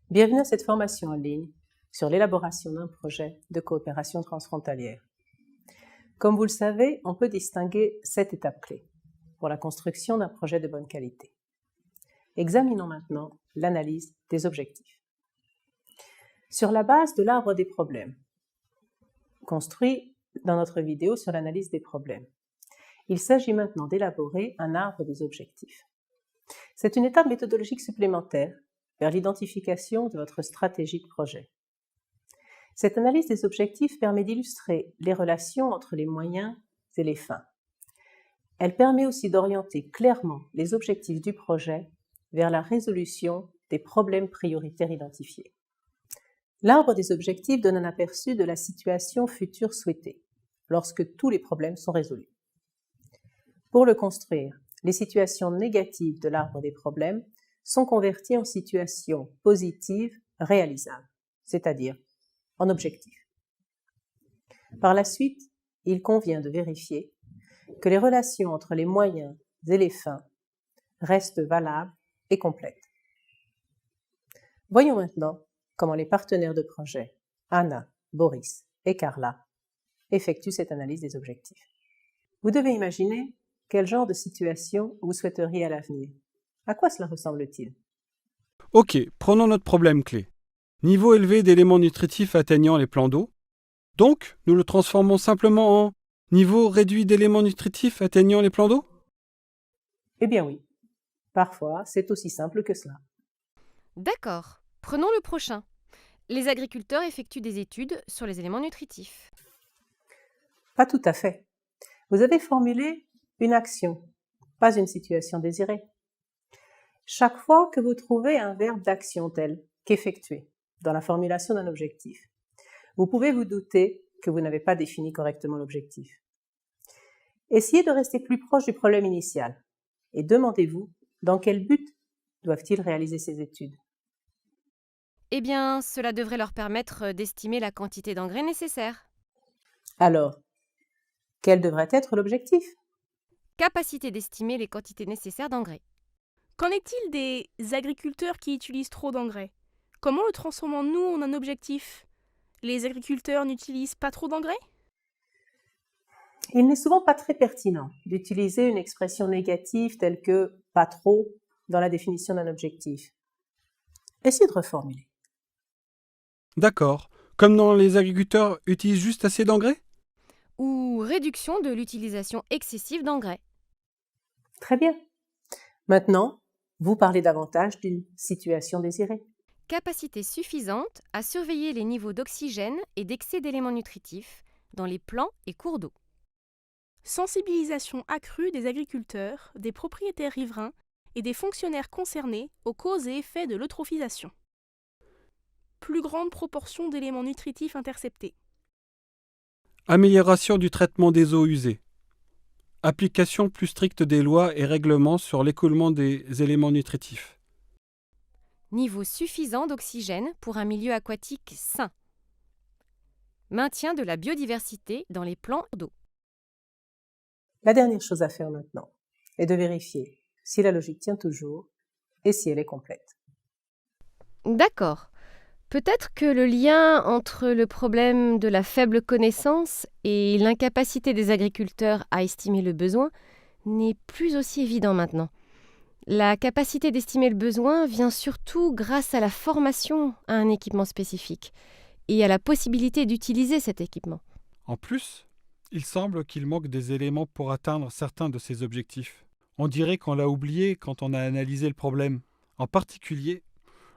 Bienvenue à cette formation en ligne sur l'élaboration d'un projet de coopération transfrontalière. Comme vous le savez, on peut distinguer 7 étapes clés pour la construction d'un projet de bonne qualité. Examinons maintenant l'analyse des objectifs. Sur la base de l'arbre des problèmes, construit dans notre vidéo sur l'analyse des problèmes, il s'agit maintenant d'élaborer un arbre des objectifs. C'est une étape méthodologique supplémentaire vers l'identification de votre stratégie de projet. Cette analyse des objectifs permet d'illustrer les relations entre les moyens et les fins. Elle permet aussi d'orienter clairement les objectifs du projet vers la résolution des problèmes prioritaires identifiés. L'arbre des objectifs donne un aperçu de la situation future souhaitée, lorsque tous les problèmes sont résolus. Pour le construire, les situations négatives de l'arbre des problèmes sont converties en situations positives réalisables, c'est-à-dire en objectifs. Par la suite, il convient de vérifier que les relations entre les moyens et les fins restent valables et complètes. Voyons maintenant comment les partenaires de projet, Anna, Boris et Carla, effectuent cette analyse des objectifs. Vous devez imaginer quel genre de situation vous souhaiteriez à l'avenir. À quoi cela ressemble-t-il? Ok, prenons notre problème clé. Niveau élevé d'éléments nutritifs atteignant les plans d'eau. Donc, nous le transformons simplement en niveau réduit d'éléments nutritifs atteignant les plans d'eau? Eh bien oui, parfois c'est aussi simple que cela. D'accord. Prenons le prochain. Les agriculteurs effectuent des études sur les éléments nutritifs. Pas tout à fait. Vous avez formulé une action, pas une situation désirée. Chaque fois que vous trouvez un verbe d'action tel qu'effectuer dans la formulation d'un objectif, vous pouvez vous douter que vous n'avez pas défini correctement l'objectif. Essayez de rester plus proche du problème initial et demandez-vous dans quel but doivent-ils réaliser ces études. Eh bien, cela devrait leur permettre d'estimer la quantité d'engrais nécessaire. Alors, quel devrait être l'objectif? Capacité d'estimer les quantités nécessaires d'engrais. Qu'en est-il des agriculteurs qui utilisent trop d'engrais? Comment le transformons-nous en un objectif? Les agriculteurs n'utilisent pas trop d'engrais? Il n'est souvent pas très pertinent d'utiliser une expression négative telle que « pas trop » dans la définition d'un objectif. Essayez de reformuler. D'accord. Comme dans les agriculteurs utilisent juste assez d'engrais? Ou réduction de l'utilisation excessive d'engrais. Très bien. Maintenant, vous parlez davantage d'une situation désirée. Capacité suffisante à surveiller les niveaux d'oxygène et d'excès d'éléments nutritifs dans les plants et cours d'eau. Sensibilisation accrue des agriculteurs, des propriétaires riverains et des fonctionnaires concernés aux causes et effets de l'eutrophisation. Plus grande proportion d'éléments nutritifs interceptés. Amélioration du traitement des eaux usées. Application plus stricte des lois et règlements sur l'écoulement des éléments nutritifs. Niveau suffisant d'oxygène pour un milieu aquatique sain. Maintien de la biodiversité dans les plans d'eau. La dernière chose à faire maintenant est de vérifier si la logique tient toujours et si elle est complète. D'accord. Peut-être que le lien entre le problème de la faible connaissance et l'incapacité des agriculteurs à estimer le besoin n'est plus aussi évident maintenant. La capacité d'estimer le besoin vient surtout grâce à la formation à un équipement spécifique et à la possibilité d'utiliser cet équipement. En plus, il semble qu'il manque des éléments pour atteindre certains de ces objectifs. On dirait qu'on l'a oublié quand on a analysé le problème. En particulier,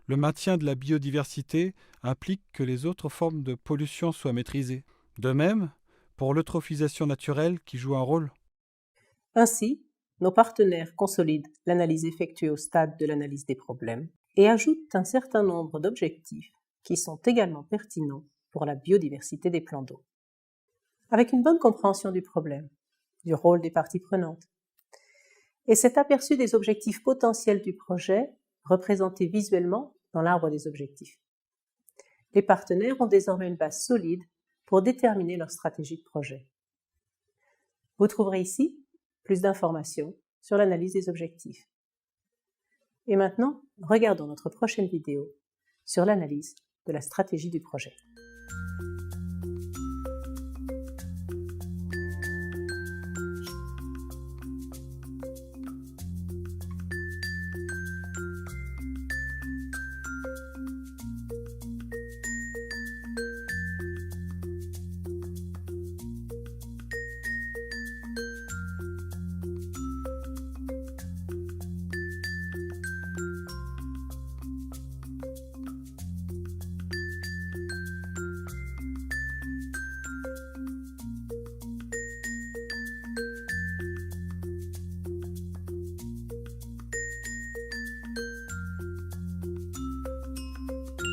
le maintien de la biodiversité implique que les autres formes de pollution soient maîtrisées. De même, pour l'eutrophisation naturelle qui joue un rôle. Ainsi, nos partenaires consolident l'analyse effectuée au stade de l'analyse des problèmes et ajoutent un certain nombre d'objectifs qui sont également pertinents pour la biodiversité des plans d'eau. Avec une bonne compréhension du problème, du rôle des parties prenantes, et cet aperçu des objectifs potentiels du projet représentés visuellement dans l'arbre des objectifs. Les partenaires ont désormais une base solide pour déterminer leur stratégie de projet. Vous trouverez ici plus d'informations sur l'analyse des objectifs. Et maintenant, regardons notre prochaine vidéo sur l'analyse de la stratégie du projet.